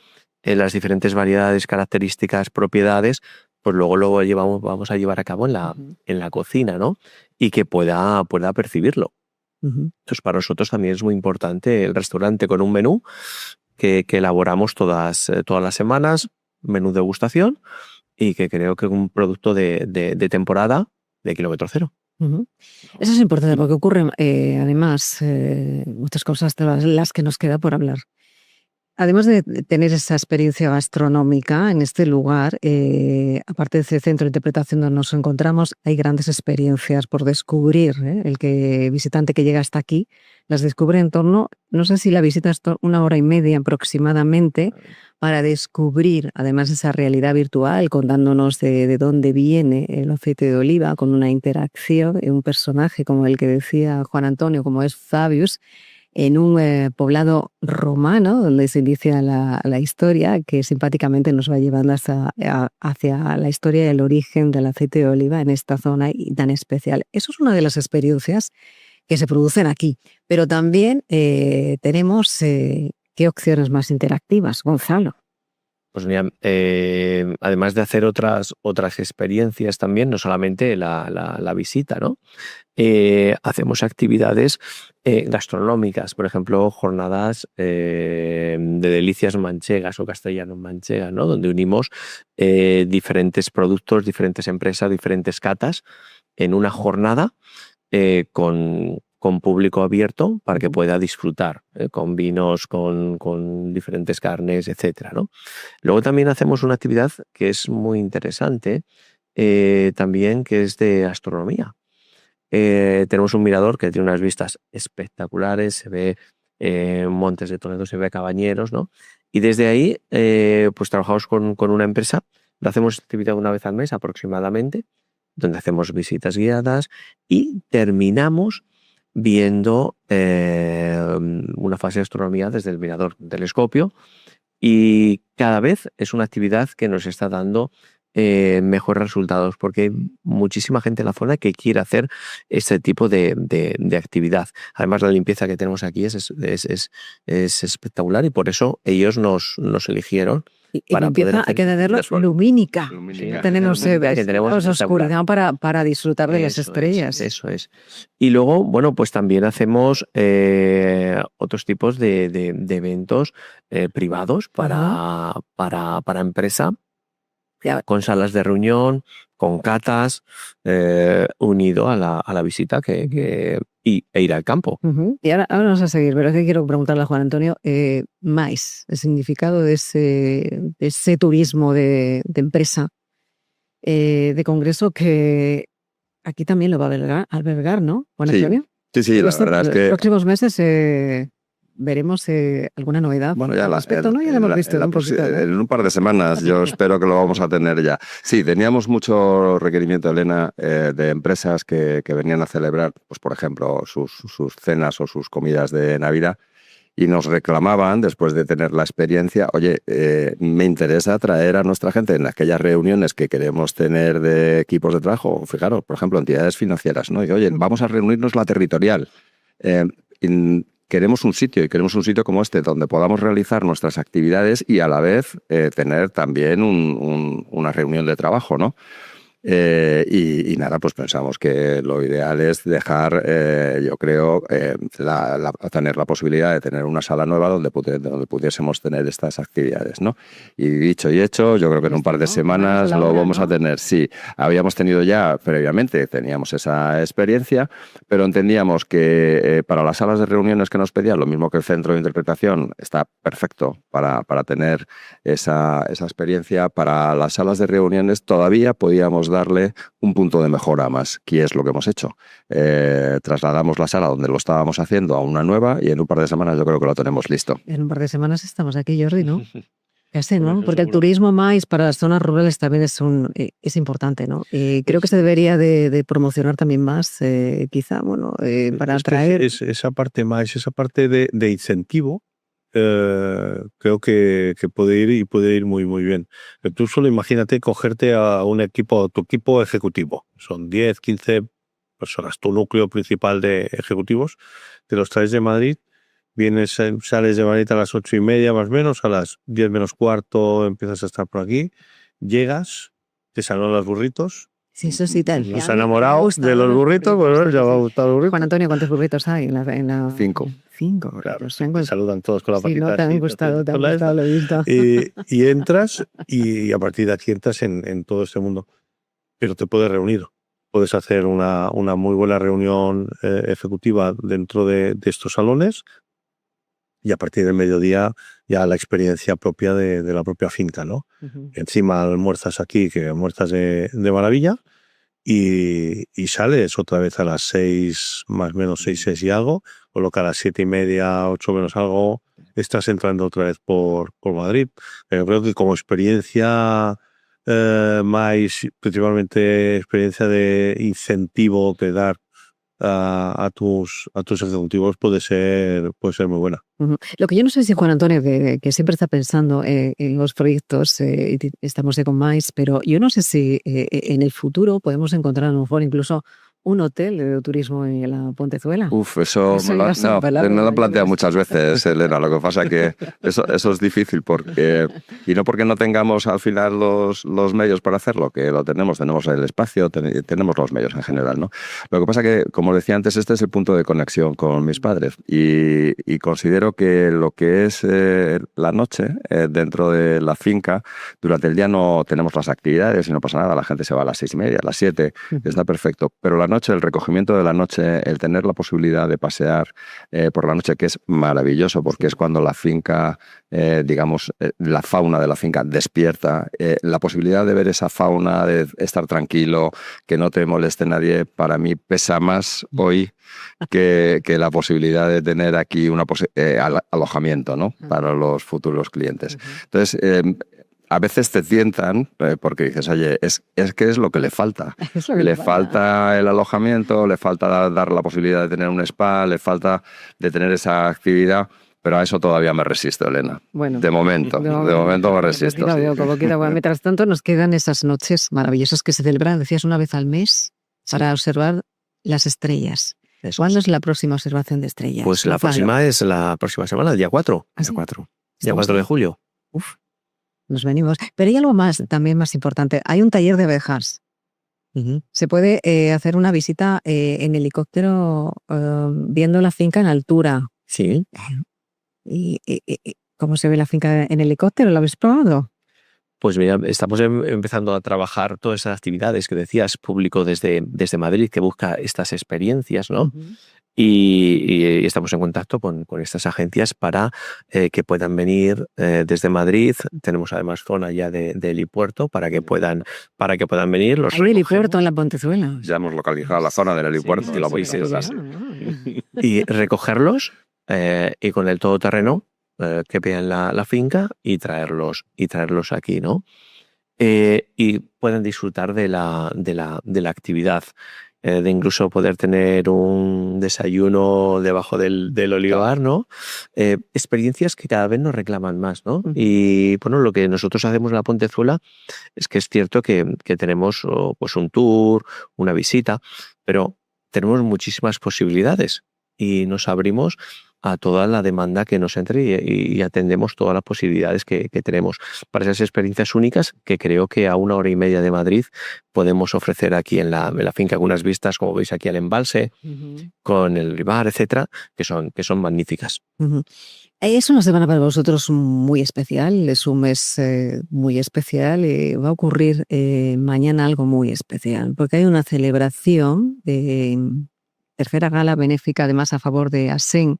C: las diferentes variedades, características, propiedades, pues luego vamos a llevar a cabo en la cocina, ¿no? Y que pueda percibirlo. Entonces, para nosotros también es muy importante el restaurante con un menú que elaboramos todas las semanas, menú degustación, y que creo que es un producto de temporada de kilómetro cero.
A: Eso es importante porque ocurren además muchas cosas de las que nos queda por hablar. Además de tener esa experiencia gastronómica en este lugar, aparte de ese centro de interpretación donde nos encontramos, hay grandes experiencias por descubrir, ¿eh? El visitante que llega hasta aquí las descubre en torno, no sé si la visita es 1 hora y media aproximadamente, para descubrir además esa realidad virtual, contándonos de dónde viene el aceite de oliva, con una interacción, un personaje como el que decía Juan Antonio, como es Fabius, en un poblado romano, donde se inicia la historia, que simpáticamente nos va llevando hacia la historia y el origen del aceite de oliva en esta zona y tan especial. Eso es una de las experiencias que se producen aquí. Pero también tenemos qué opciones más interactivas, Gonzalo.
C: Pues mira, además de hacer otras experiencias también, no solamente la visita, ¿no? Hacemos actividades gastronómicas, por ejemplo, jornadas de delicias manchegas o castellanos manchegas, ¿no? Donde unimos diferentes productos, diferentes empresas, diferentes catas en una jornada con público abierto para que pueda disfrutar con vinos, con diferentes carnes, etcétera, ¿no? Luego también hacemos una actividad que es muy interesante, también, que es de astronomía. Tenemos un mirador que tiene unas vistas espectaculares, se ve Montes de Toledo, se ve Cabañeros, ¿no? Y desde ahí pues trabajamos con una empresa, lo hacemos actividad una vez al mes aproximadamente, donde hacemos visitas guiadas y terminamos viendo una fase de astronomía desde el mirador, un telescopio, y cada vez es una actividad que nos está dando mejores resultados, porque hay muchísima gente en la zona que quiere hacer este tipo de actividad. Además, la limpieza que tenemos aquí es espectacular, y por eso ellos nos eligieron.
A: Y limpieza, hay que tenerlo lumínica.
B: Lumínica.
A: Tenemos
C: Que tenemos
A: oscuridad para disfrutar de las estrellas.
C: Eso es. Y luego, bueno, pues también hacemos otros tipos de eventos privados para empresa, con salas de reunión, con catas, unido a la visita e ir al campo.
A: Y ahora vamos a seguir, pero es que quiero preguntarle a Juan Antonio, más el significado de ese turismo de empresa, de congreso, que aquí también lo va a albergar, ¿no, Juan Antonio?
B: Sí, la verdad es que...
A: En los próximos meses veremos alguna novedad
B: Bueno, ya
A: al respecto, ¿no? Ya lo hemos visto un poquito, ¿no?
B: En un par de semanas yo espero que lo vamos a tener ya. Sí, teníamos mucho requerimiento, Elena, de empresas que venían a celebrar, pues por ejemplo, sus cenas o sus comidas de Navidad, y nos reclamaban, después de tener la experiencia, oye, me interesa traer a nuestra gente en aquellas reuniones que queremos tener de equipos de trabajo, fijaros, por ejemplo, entidades financieras, ¿no? Y oye, vamos a reunirnos la territorial. Queremos un sitio, y queremos un sitio como este, donde podamos realizar nuestras actividades y a la vez tener también una reunión de trabajo, ¿no? Y nada, pues pensamos que lo ideal es dejar, yo creo, tener la posibilidad de tener una sala nueva donde pudiésemos tener estas actividades, ¿no? Y dicho y hecho, yo creo que en un par de semanas lo vamos a tener. Sí, habíamos tenido ya previamente, teníamos esa experiencia, pero entendíamos que para las salas de reuniones que nos pedían, lo mismo que el centro de interpretación, está perfecto para tener esa experiencia. Para las salas de reuniones todavía podíamos darle un punto de mejora más, que es lo que hemos hecho. Trasladamos la sala donde lo estábamos haciendo a una nueva, y en un par de semanas yo creo que lo tenemos listo.
A: En un par de semanas estamos aquí, Jordi, ¿no? Ese, ¿no?
C: Bueno,
A: Porque el turismo más para las zonas rurales también es importante, ¿no? Creo que se debería de promocionar también más, quizá, bueno, para atraer...
D: Esa parte más, esa parte de incentivo, creo que puede ir muy, muy bien. Tú solo imagínate cogerte a tu equipo ejecutivo. Son 10, 15 personas, tu núcleo principal de ejecutivos, te los traes de Madrid, sales de Madrid a las 8:30 más o menos, a las 10 menos cuarto empiezas a estar por aquí, llegas, te saludan los burritos.
A: Sí, eso sí, tal.
D: Nos ha enamorado de los burritos, bueno, ya va a gustar los burritos.
A: Juan Antonio, ¿cuántos burritos hay en la...
B: 5.
A: 5,
D: claro.
A: Te
D: Saludan todos con la patita.
A: Sí, no, te han gustado, lo he visto.
D: Y entras, y a partir de aquí entras en todo este mundo. Pero te puedes reunir. Puedes hacer una muy buena reunión ejecutiva dentro de estos salones. y a partir del mediodía ya la experiencia propia de la propia finca, ¿no? Encima almuerzas aquí, que almuerzas de maravilla, y sales otra vez a las 6, más o menos 6 y algo, con lo que a las 7:30, 8 menos algo, estás entrando otra vez por Madrid. Pero creo que como experiencia, más principalmente experiencia de incentivo que dar a tus ejecutivos puede ser muy buena.
A: Lo que yo no sé si Juan Antonio, que siempre está pensando en los proyectos, estamos de con máis, pero yo no sé si en el futuro podemos encontrar a lo mejor incluso un hotel de turismo en la Pontezuela.
B: Eso
A: Eso
B: me
A: ya son palabras
B: lo he
A: mayores.
B: planteado muchas veces, Elena. Lo que pasa es que eso es difícil, y no porque no tengamos al final los medios para hacerlo, que lo tenemos el espacio, tenemos los medios en general, ¿no? Lo que pasa es que, como decía antes, este es el punto de conexión con mis padres, y considero que lo que es la noche dentro de la finca, durante el día no tenemos las actividades y no pasa nada, la gente se va a las 6:30, a las 7, está perfecto, pero la noche, el recogimiento de la noche, el tener la posibilidad de pasear por la noche, que es maravilloso, porque es cuando la finca, la fauna de la finca despierta, la posibilidad de ver esa fauna, de estar tranquilo, que no te moleste nadie, para mí pesa más hoy que la posibilidad de tener aquí un alojamiento, ¿no? Para los futuros clientes. Entonces, a veces te tientan porque dices, oye, es que es lo que le falta.
A: Es lo que
B: Le falta el alojamiento, le falta dar la posibilidad de tener un spa, le falta de tener esa actividad, pero a eso todavía me resisto, Elena.
A: Bueno,
B: de momento me resisto.
A: Mientras tanto, nos quedan esas noches maravillosas que se celebran, decías, una vez al mes, para observar las estrellas. ¿Cuándo es la próxima observación de estrellas?
C: Pues la próxima es la próxima semana, el día 4.
A: ¿Ah, sí?
C: Día 4 de julio.
A: Uf, nos venimos. Pero hay algo más, también más importante. Hay un taller de abejas. Se puede hacer una visita en helicóptero viendo la finca en altura.
C: Sí.
A: ¿Y cómo se ve la finca en helicóptero? ¿Lo habéis probado?
C: Pues mira, estamos empezando a trabajar todas esas actividades que decías, público desde Madrid que busca estas experiencias, ¿no? Y estamos en contacto con estas agencias para que puedan venir desde Madrid. Tenemos además zona ya de helipuerto para que puedan venir.
A: Hay helipuerto en la Pontezuela.
B: Ya hemos localizado la zona del helipuerto, y lo podéis ir así.
C: Y recogerlos y con el todoterreno que vean la finca y traerlos aquí, ¿no? Y pueden disfrutar de la actividad, de incluso poder tener un desayuno debajo del olivar, ¿no? Experiencias que cada vez nos reclaman más, ¿no? Y bueno, lo que nosotros hacemos en la Pontezuela es que es cierto que tenemos pues un tour, una visita, pero tenemos muchísimas posibilidades y nos abrimos a toda la demanda que nos entre y atendemos todas las posibilidades que tenemos para esas experiencias únicas que creo que a 1 hora y media de Madrid podemos ofrecer aquí en la finca, algunas vistas, como veis aquí al embalse, con el olivar, etcétera, que son magníficas.
A: Es una semana para vosotros muy especial, es un mes muy especial y va a ocurrir mañana algo muy especial, porque hay una celebración de tercera gala benéfica, además a favor de ASEN,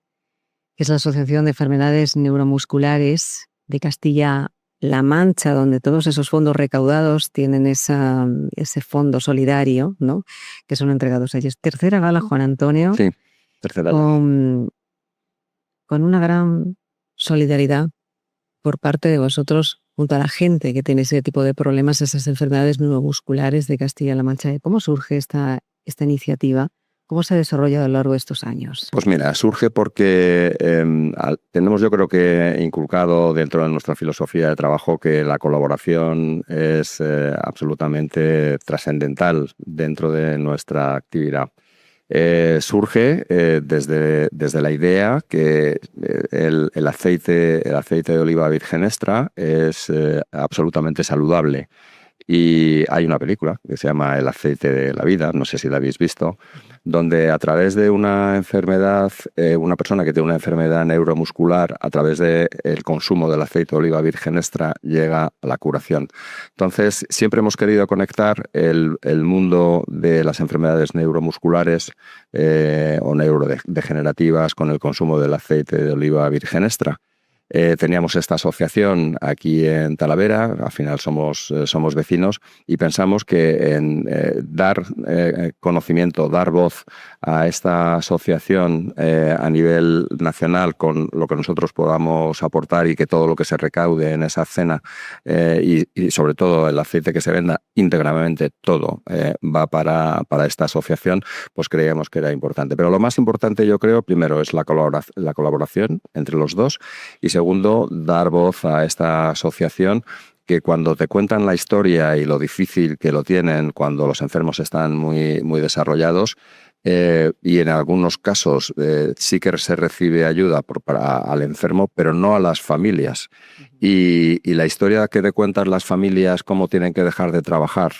A: que es la Asociación de Enfermedades Neuromusculares de Castilla-La Mancha, donde todos esos fondos recaudados tienen ese fondo solidario, ¿no? Que son entregados a ellos. Tercera gala, Juan Antonio.
B: Sí, tercera gala.
A: Con una gran solidaridad por parte de vosotros junto a la gente que tiene ese tipo de problemas, esas enfermedades neuromusculares de Castilla-La Mancha. ¿Cómo surge esta iniciativa? ¿Cómo se ha desarrollado a lo largo de estos años?
B: Pues mira, surge porque tenemos, yo creo que inculcado dentro de nuestra filosofía de trabajo que la colaboración es absolutamente trascendental dentro de nuestra actividad. Surge desde la idea que el aceite de oliva virgen extra es absolutamente saludable. Y hay una película que se llama El aceite de la vida, no sé si la habéis visto, donde a través de una enfermedad, una persona que tiene una enfermedad neuromuscular, a través del consumo del aceite de oliva virgen extra, llega a la curación. Entonces, siempre hemos querido conectar el mundo de las enfermedades neuromusculares o neurodegenerativas con el consumo del aceite de oliva virgen extra. Teníamos esta asociación aquí en Talavera, al final somos vecinos, y pensamos que en dar conocimiento, dar voz a esta asociación a nivel nacional con lo que nosotros podamos aportar y que todo lo que se recaude en esa cena y sobre todo el aceite que se venda íntegramente, todo va para esta asociación, pues creíamos que era importante. Pero lo más importante, yo creo, primero es la colaboración entre los dos, y segundo, dar voz a esta asociación que cuando te cuentan la historia y lo difícil que lo tienen cuando los enfermos están muy, muy desarrollados, y en algunos casos sí que se recibe ayuda al enfermo, pero no a las familias. Y la historia que te cuentan las familias, cómo tienen que dejar de trabajar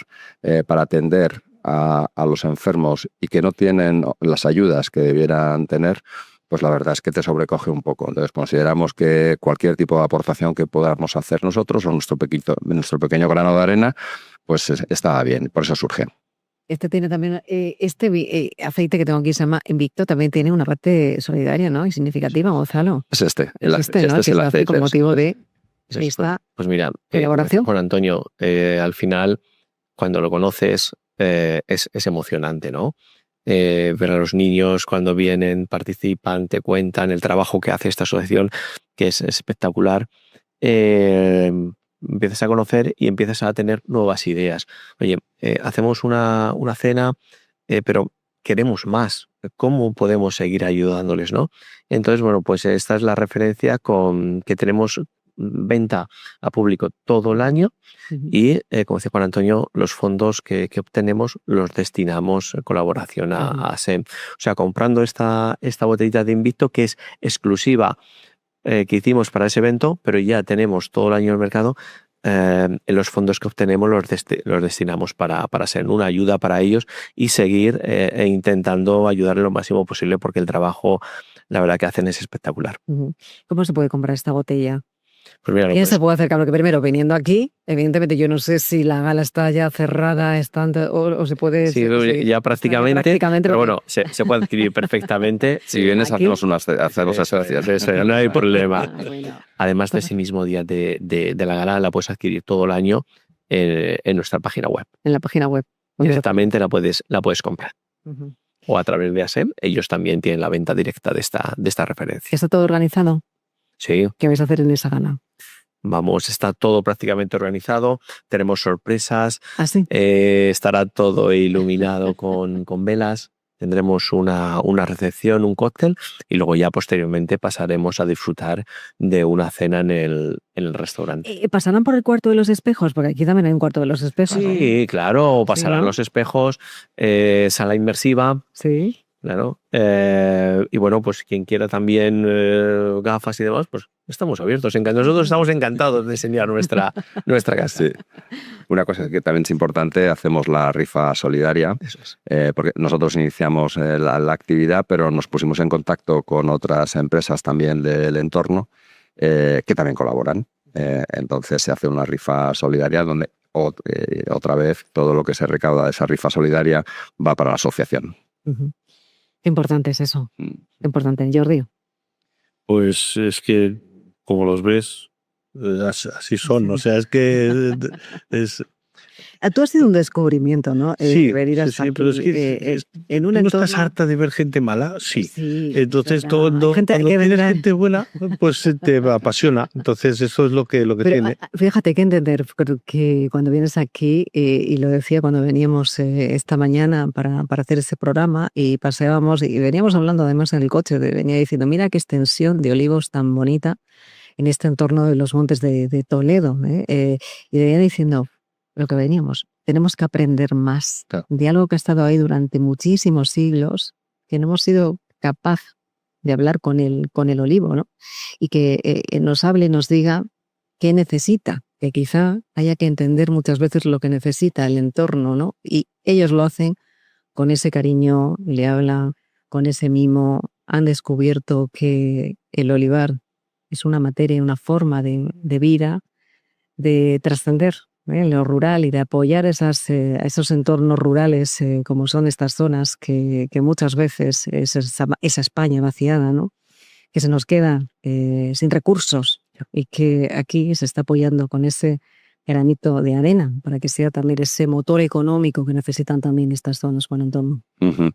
B: para atender a los enfermos y que no tienen las ayudas que debieran tener, pues la verdad es que te sobrecoge un poco. Entonces consideramos que cualquier tipo de aportación que podamos hacer nosotros o nuestro pequeño grano de arena, pues está bien, por eso surge.
A: Este tiene también, aceite que tengo aquí se llama Invicto, también tiene una parte solidaria, ¿no? Y significativa, Gonzalo.
B: Es este,
A: ¿no?
B: es
A: Que
B: el
A: se hace
B: aceite.
A: con motivo de esta
C: pues mira,
A: colaboración.
C: Juan Antonio, al final, cuando lo conoces, es emocionante, ¿no? Ver a los niños cuando vienen, participan, te cuentan el trabajo que hace esta asociación, que es espectacular. Empiezas a conocer y empiezas a tener nuevas ideas. Oye, hacemos una cena, pero queremos más. ¿Cómo podemos seguir ayudándoles, no? Entonces, bueno, pues esta es la referencia que tenemos venta a público todo el año. Y, como decía Juan Antonio, los fondos que obtenemos los destinamos en colaboración a SEM. O sea, comprando esta botellita de Invicto, que es exclusiva, que hicimos para ese evento, pero ya tenemos todo el año en el mercado, los fondos que obtenemos los destinamos para SEM, una ayuda para ellos y seguir intentando ayudarle lo máximo posible, porque el trabajo, la verdad que hacen es espectacular.
A: ¿Cómo se puede comprar esta botella?
C: Pues mira,
A: ¿Quién se puede acercar? Porque primero, viniendo aquí, evidentemente yo no sé si la gala está ya cerrada o se puede...
C: Sí, ya prácticamente, pero bueno, se puede adquirir perfectamente.
B: Si vienes,
A: ¿Aquí?
B: hacemos asociación.
C: No hay problema.
A: Bueno.
C: Además de ese mismo día de la gala, la puedes adquirir todo el año en nuestra página web.
A: En la página web.
C: Directamente la puedes comprar. O a través de ASEM, ellos también tienen la venta directa de esta referencia.
A: ¿Está todo organizado?
C: Sí.
A: ¿Qué vais a hacer en esa gala?
C: Está todo prácticamente organizado, tenemos sorpresas,
A: ¿Ah, sí?
C: estará todo iluminado con velas, tendremos una recepción, un cóctel, y luego ya posteriormente pasaremos a disfrutar de una cena en el restaurante.
A: ¿Pasarán por el cuarto de los espejos? Porque aquí también hay un cuarto de los espejos.
C: Sí, claro, pasarán
A: ¿no?
C: los espejos, sala inmersiva.
A: Sí.
C: Claro. Y bueno, pues quien quiera también gafas y demás, pues estamos abiertos. Nosotros estamos encantados de enseñar nuestra casa.
B: Sí. Una cosa que también es importante, hacemos la rifa solidaria.
C: Eso es.
B: Porque nosotros iniciamos la actividad, pero nos pusimos en contacto con otras empresas también del entorno que también colaboran. Entonces se hace una rifa solidaria donde otra vez todo lo que se recauda de esa rifa solidaria va para la asociación.
A: Qué importante es eso. Qué importante. Jordi.
D: Pues es que, como los ves, así son. O sea, es que es...
A: Tú has sido un descubrimiento, ¿no?
D: Sí,
A: venir hasta
D: sí, pero es
A: aquí,
D: que
A: en un
D: ¿no
A: entorno...
D: estás harta de ver gente mala? Sí. Entonces,
A: es verdad.
D: cuando
A: Hay gente que
D: tienes
A: vendrá-
D: gente buena, pues te apasiona. Entonces, eso es lo que
A: Pero
D: tiene.
A: fíjate, hay que entender que cuando vienes aquí, y lo decía cuando veníamos esta mañana para hacer ese programa y paseábamos y veníamos hablando además en el coche, venía diciendo, mira qué extensión de olivos tan bonita en este entorno de los montes de Toledo. Y venía diciendo lo que veníamos, tenemos que aprender más de algo que ha estado ahí durante muchísimos siglos, que no hemos sido capaz de hablar con el olivo, ¿no? Y que nos hable, nos diga qué necesita, que quizá haya que entender muchas veces lo que necesita el entorno, ¿no? Y ellos lo hacen con ese cariño, le habla con ese mimo, han descubierto que el olivar es una materia, una forma de vida, de trascender en lo rural y de apoyar esos entornos rurales como son estas zonas que muchas veces es esa España vaciada, ¿no? Que se nos queda sin recursos y que aquí se está apoyando con ese granito de arena para que sea también ese motor económico que necesitan también estas zonas, Juan Antonio.
B: Ujú.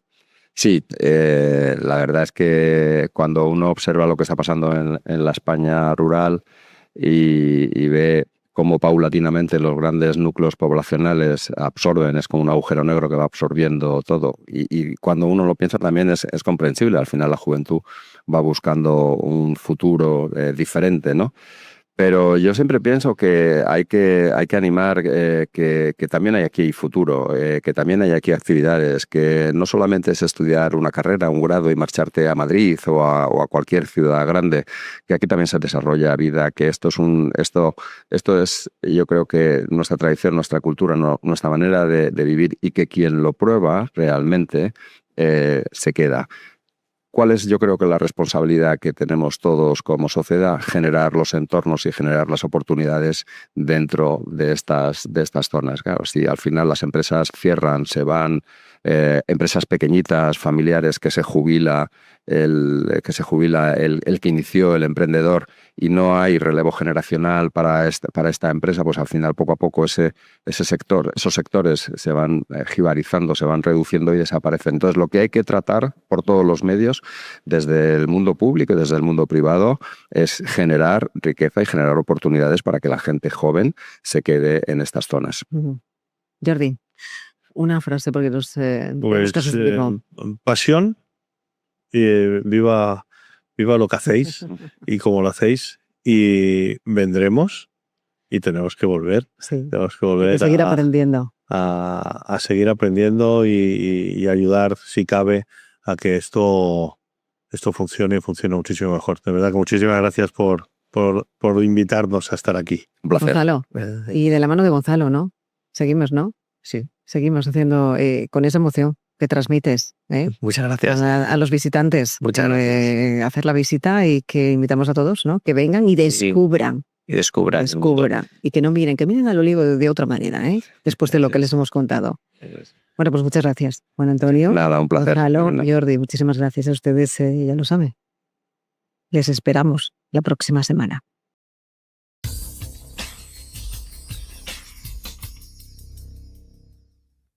B: Sí, la verdad es que cuando uno observa lo que está pasando en la España rural y ve cómo paulatinamente los grandes núcleos poblacionales absorben, es como un agujero negro que va absorbiendo todo. Y cuando uno lo piensa también es comprensible. Al final la juventud va buscando un futuro diferente, ¿no? Pero yo siempre pienso que hay que animar que también hay aquí futuro, que también hay aquí actividades, que no solamente es estudiar una carrera, un grado y marcharte a Madrid o a cualquier ciudad grande, que aquí también se desarrolla vida, que esto es, yo creo que nuestra tradición, nuestra cultura, nuestra manera de vivir y que quien lo prueba realmente se queda. ¿Cuál es, yo creo que la responsabilidad que tenemos todos como sociedad? Generar los entornos y generar las oportunidades dentro de estas zonas. Claro, si al final las empresas cierran, se van, empresas pequeñitas, familiares, que se jubila el que inició, el emprendedor, y no hay relevo generacional para esta empresa, pues al final poco a poco esos sectores se van jibarizando, se van reduciendo y desaparecen. Entonces lo que hay que tratar por todos los medios, desde el mundo público y desde el mundo privado, es generar riqueza y generar oportunidades para que la gente joven se quede en estas zonas.
A: Jordi, una frase porque nos buscas
D: pasión, viva lo que hacéis y cómo lo hacéis, y vendremos y tenemos que volver.
A: Sí.
D: Tenemos que volver
A: a seguir aprendiendo.
D: A seguir aprendiendo y ayudar, si cabe, a que esto funcione y funcione muchísimo mejor. De verdad que muchísimas gracias por invitarnos a estar aquí.
B: Un placer.
A: Gonzalo, y de la mano de Gonzalo, ¿no? Seguimos, ¿no?
C: Sí.
A: Seguimos haciendo con esa emoción que transmites
C: Muchas gracias.
A: a los visitantes.
C: Muchas gracias.
A: Hacer la visita y que invitamos a todos, ¿no? Que vengan y descubran.
C: Y descubran.
A: Y que miren al olivo de otra manera, después de lo que les hemos contado. Bueno, pues muchas gracias, Juan Antonio.
B: Nada, un placer.
A: Gonzalo, Jordi, muchísimas gracias a ustedes, ya lo saben. Les esperamos la próxima semana.